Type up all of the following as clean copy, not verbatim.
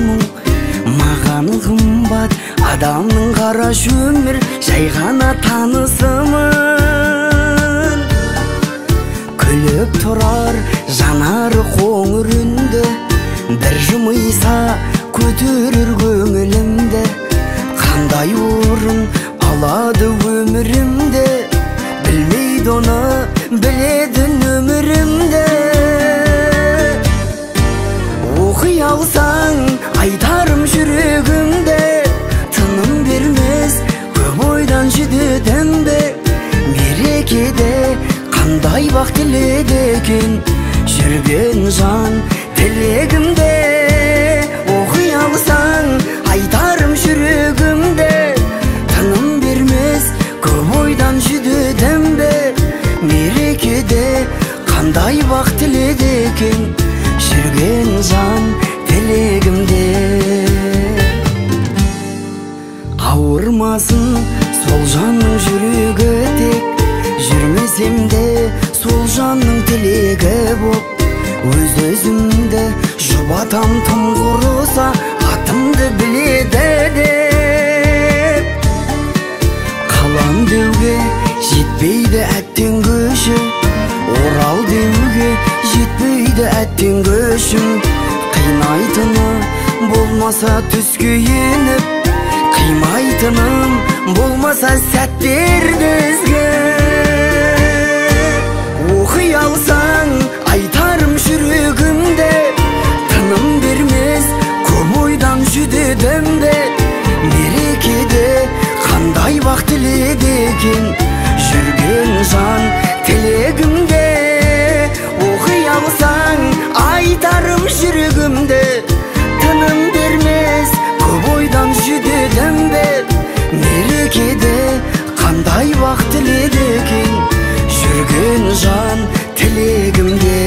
мұң маған қымбат, адамның қараш өмір жай ғана танысымын. Күліп тұрар жанары қоңыр үнді, бір жымыйса көтерір көңілімді. Қандай орын алады өмірімде, білмейді оны, біледі өмірімде. Оқи алсаң айтарым жүрегімде, тыным бермес көп ойдан жүдедімді. Мерекеде қандай бақ тіледі екен жүрген жан тілегімде. Оқи алсаң айтарым жүрегімде, тыным бермес көп ойдан жүдедімді. Мерекеде қандай бақ тіледі екен жүрген жан тілегімде. Ауырмасын сол жанның жүрегі тек, жүрмесем де сол жанның тілегі боп. Өз-өзімді жұбатам тым құрыса, атымды біледі деп. Қалам деуге жетпейді әттен көші, орал деуге жетпейді әттен көшім. Қинайтыны болмаса түске еніп, қимайтыным болмаса сәттерді ізгіп. Оқи алсаң айтарым жүрегімде, тыным бермес көп ойдан жүдедімді. Мерекеде қандай бақ тіледі екен жүрген жан тілегімде. Оқи алсаң айтарым жүрегімде, тыным бермес көп ойдан жүдедімді. Мерекеде қандай бақ тіледі екен жүрген жан тілегімде.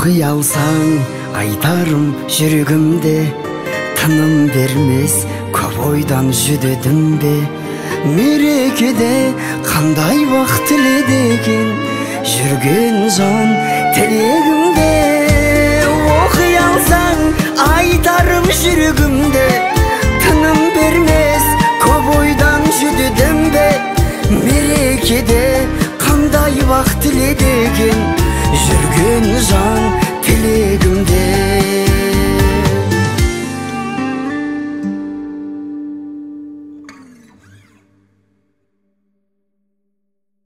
Оқи алсаң айтарым жүрегімде, тыным бермес көп ойдан жүдедімді. Мерекеде қандай бақ тіледі екен жүрген жан тілегімде. Оқи алсаң айтарым жүрегімде, тыным бермес көп ойдан жүдедімді. Мерекеде қандай бақ тіледі екен жүрген жан